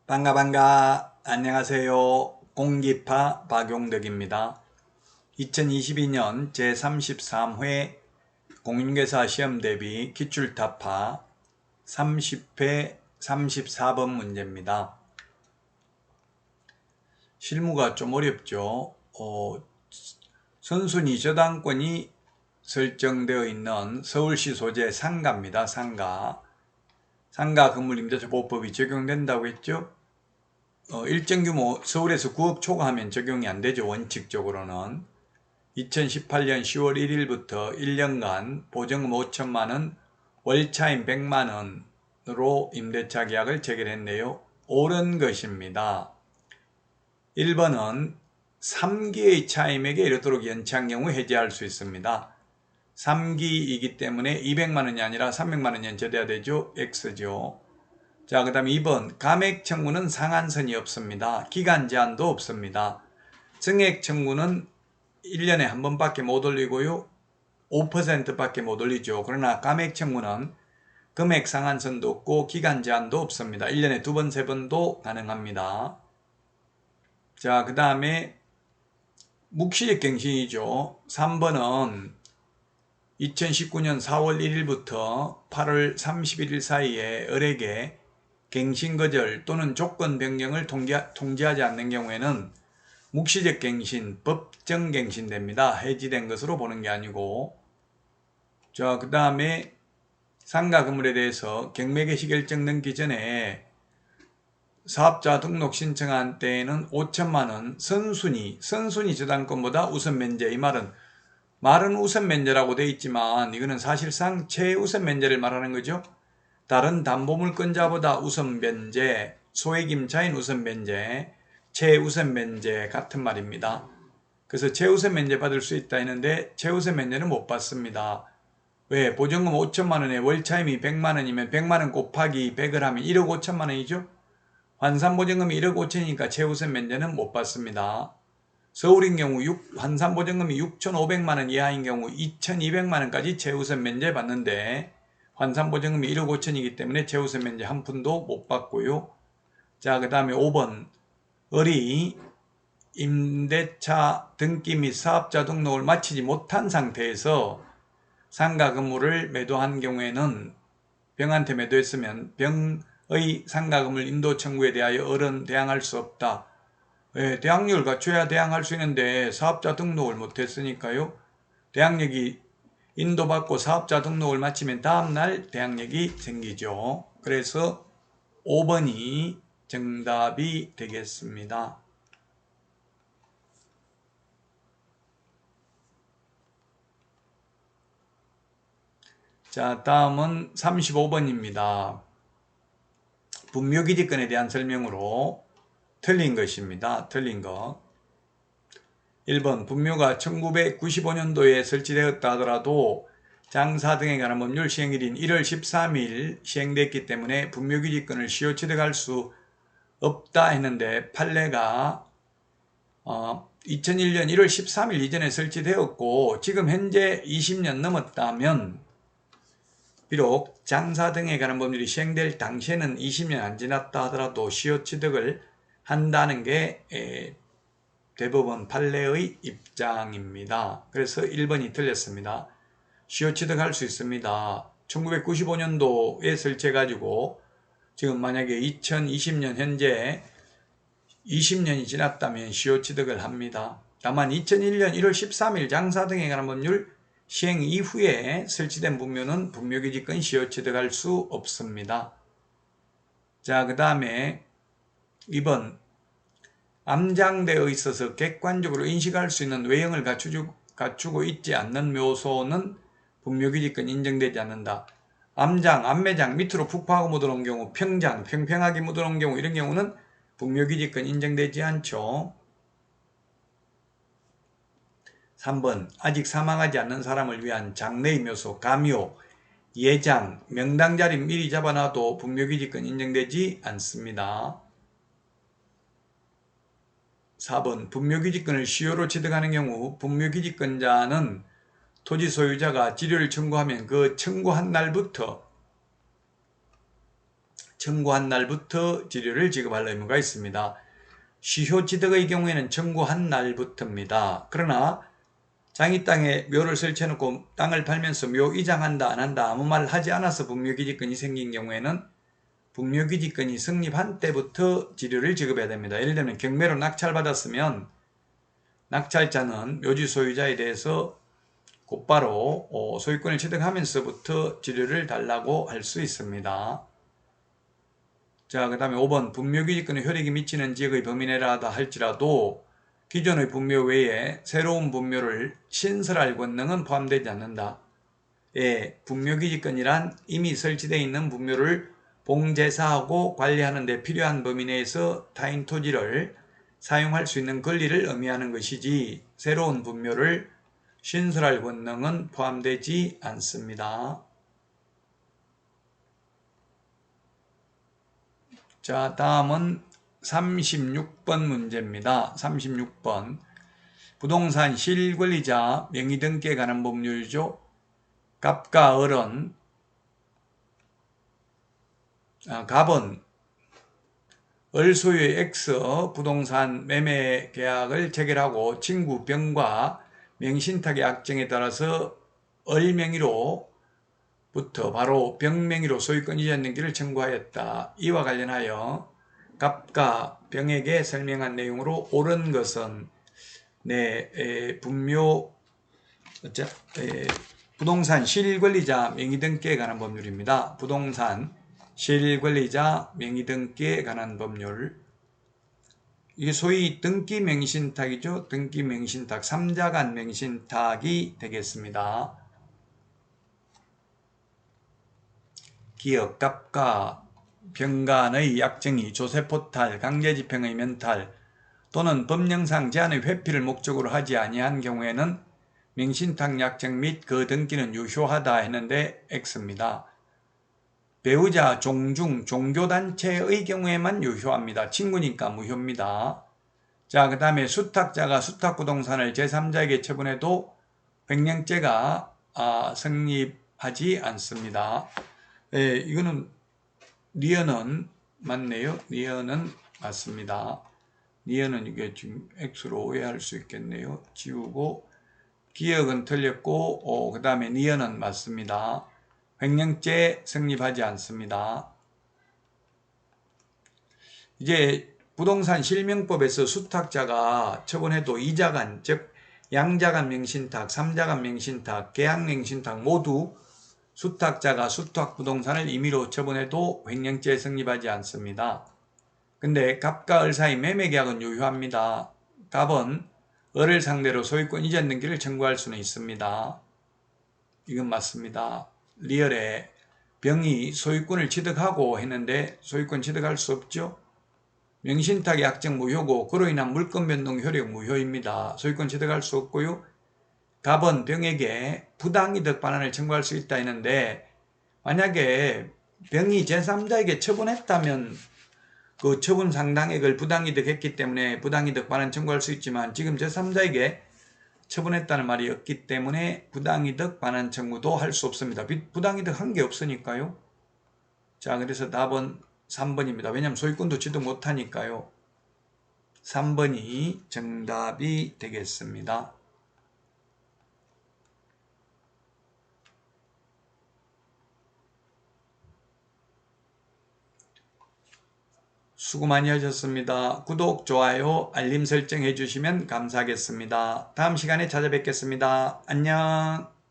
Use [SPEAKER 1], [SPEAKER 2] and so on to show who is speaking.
[SPEAKER 1] 반가 안녕하세요. 공기파 박용덕입니다. 2022년 제33회 공인중개사 시험 대비 기출타파 30회 34번 문제입니다. 실무가 좀 어렵죠. 선순위 저당권이 설정되어 있는 서울시 소재 상가입니다. 상가 건물임대차보호법이 적용된다고 했죠. 일정 규모 서울에서 9억 초과하면 적용이 안 되죠. 원칙적으로는. 2018년 10월 1일부터 1년간 보증금 5천만 원, 월차임 100만 원으로 임대차 계약을 체결했네요. 옳은 것입니다. 1번은 3기의 차임에게 이르도록 연체한 경우 해지할 수 있습니다. 3기이기 때문에 200만 원이 아니라 300만 원 연체돼야 되죠. X죠. 자, 그 다음에 2번 감액 청구는 상한선이 없습니다. 기간 제한도 없습니다. 증액 청구는 1년에 한 번밖에 못 올리고요. 5%밖에 못 올리죠. 그러나 감액 청구는 금액 상한선도 없고 기간 제한도 없습니다. 1년에 2번, 3번도 가능합니다. 자, 그 다음에 묵시적 갱신이죠. 3번은 2019년 4월 1일부터 8월 31일 사이에 을에게 갱신거절 또는 조건 변경을 통지하지 않는 경우에는 묵시적 갱신, 법정 갱신됩니다. 해지된 것으로 보는 게 아니고. 자, 그 다음에 상가 건물에 대해서 경매개시 결정 넘기 전에 사업자 등록 신청한 때에는 5천만 원 선순위 저당권보다 우선 면제. 이 말은 우선 면제라고 되어 있지만 이거는 사실상 최우선 면제를 말하는 거죠. 다른 담보물권자보다 우선 면제, 소액임차인 우선 면제, 최우선 면제 같은 말입니다. 그래서 최우선 면제 받을 수 있다 했는데 최우선 면제는 못 받습니다. 왜? 보증금 5천만 원에 월차임이 100만 원이면 100만 원 곱하기 100을 하면 1억 5천만 원이죠. 환산보증금이 1억 5천이니까 최우선 면제는 못 받습니다. 서울인 경우 환산보증금이 6,500만 원 이하인 경우 2,200만 원까지 최우선 면제 받는데 환산보증금이 1억 5천이기 때문에 최우선 면제 한 푼도 못 받고요. 자, 그 다음에 5번 을이 임대차 등기 및 사업자 등록을 마치지 못한 상태에서 상가 건물을 매도한 경우에는 병한테 매도했으면 병의 상가 건물 인도 청구에 대하여 을은 대항할 수 없다. 왜? 대항력을 갖춰야 대항할 수 있는데 사업자 등록을 못했으니까요. 대항력이 인도받고 사업자 등록을 마치면 다음날 대항력이 생기죠. 그래서 5번이 정답이 되겠습니다. 자, 다음은 35번입니다. 분묘기지권에 대한 설명으로 틀린 것입니다. 틀린 것. 1번 분묘가 1995년도에 설치되었다 하더라도 장사 등에 관한 법률 시행일인 1월 13일 시행됐기 때문에 분묘기지권을 시효 취득할 수 없다 했는데 판례가 2001년 1월 13일 이전에 설치되었고 지금 현재 20년 넘었다면 비록 장사 등에 관한 법률이 시행될 당시에는 20년 안 지났다 하더라도 시효 취득을 한다는 게 대법원 판례의 입장입니다. 그래서 1번이 틀렸습니다. 시효 취득할 수 있습니다. 1995년도에 설치해가지고 지금 만약에 2020년 현재 20년이 지났다면 시효 취득을 합니다. 다만 2001년 1월 13일 장사 등에 관한 법률 시행 이후에 설치된 분묘는 분묘기지권 시효 취득할 수 없습니다. 자, 그 다음에 2번 암장되어 있어서 객관적으로 인식할 수 있는 외형을 갖추고 있지 않는 묘소는 분묘기지권 인정되지 않는다. 암장, 암매장 밑으로 푹 파고 묻어놓은 경우, 평장, 평평하게 묻어놓은 경우 이런 경우는 분묘기지권 인정되지 않죠. 3번 아직 사망하지 않는 사람을 위한 장래의 묘소, 가묘, 예장, 명당 자리 미리 잡아놔도 분묘기지권 인정되지 않습니다. 4번 분묘기지권을 시효로 취득하는 경우 분묘기지권자는 토지 소유자가 지료를 청구하면 그 청구한 날부터 청구한 날부터 지료를 지급할 의무가 있습니다. 시효지득의 경우에는 청구한 날부터입니다. 그러나 장이 땅에 묘를 설치해놓고 땅을 팔면서 묘 이장한다 안 한다 아무 말 하지 않아서 분묘기지권이 생긴 경우에는 분묘기지권이 성립한 때부터 지료를 지급해야 됩니다. 예를 들면 경매로 낙찰받았으면 낙찰자는 묘지 소유자에 대해서 곧바로 소유권을 취득하면서부터 지료를 달라고 할 수 있습니다. 자, 그 다음에 5번 분묘기지권의 효력이 미치는 지역의 범위 내라다 할지라도 기존의 분묘 외에 새로운 분묘를 신설할 권능은 포함되지 않는다. 예, 분묘기지권이란 이미 설치되어 있는 분묘를 봉제사하고 관리하는 데 필요한 범위 내에서 타인 토지를 사용할 수 있는 권리를 의미하는 것이지 새로운 분묘를 신설할 권능은 포함되지 않습니다. 자, 다음은 36번 문제입니다. 36번 부동산 실권리자 명의등기에 관한 법률이죠. 갑과 을은 갑은 을 소유의 X 부동산 매매 계약을 체결하고 친구 병과 명신탁의 약정에 따라서 을 명의로부터 바로 병 명의로 소유권 이전 등기를 청구하였다. 이와 관련하여 갑과 병에게 설명한 내용으로 옳은 것은 부동산 실권리자 명의등기에 관한 법률입니다. 부동산 실권리자 명의등기에 관한 법률. 이게 소위 등기명신탁이죠. 등기명신탁, 3자간 명신탁이 되겠습니다. 기업, 갑과 병 간의 약정이 조세포탈, 강제집행의 면탈 또는 법령상 제한의 회피를 목적으로 하지 아니한 경우에는 명신탁 약정 및 그 등기는 유효하다 했는데 X입니다. 배우자, 종중, 종교단체의 경우에만 유효합니다. 친구니까 무효입니다. 자, 그 다음에 수탁자가 수탁부동산을 제3자에게 처분해도 횡령죄가 성립하지 않습니다. 예, 이거는 니은은 맞네요. 니은은 맞습니다. 니은은 이게 지금 X로 오해할 수 있겠네요. 지우고 기억은 틀렸고 그 다음에 니은은 맞습니다. 횡령죄 성립하지 않습니다. 이제 부동산 실명법에서 수탁자가 처분해도 2자간, 즉 양자간 명신탁, 3자간 명신탁, 계약 명신탁 모두 수탁자가 수탁부동산을 임의로 처분해도 횡령죄 성립하지 않습니다. 근데 갑과 을 사이 매매계약은 유효합니다. 갑은 을을 상대로 소유권 이전 등기를 청구할 수는 있습니다. 이건 맞습니다. 리얼에 병이 소유권을 취득하고 했는데 소유권 취득할 수 없죠. 명신탁 약정 무효고 그로 인한 물권 변동 효력 무효입니다. 소유권 취득할 수 없고요. 갑은 병에게 부당이득 반환을 청구할 수 있다 했는데 만약에 병이 제3자에게 처분했다면 그 처분 상당액을 부당이득 했기 때문에 부당이득 반환 청구할 수 있지만 지금 제3자에게 처분했다는 말이 없기 때문에 부당이득 반환 청구도 할 수 없습니다. 부당이득 한 게 없으니까요. 자, 그래서 답은 3번입니다. 왜냐하면 소유권도 취득 못하니까요. 3번이 정답이 되겠습니다. 수고 많이 하셨습니다. 구독, 좋아요, 알림 설정 해주시면 감사하겠습니다. 다음 시간에 찾아뵙겠습니다. 안녕.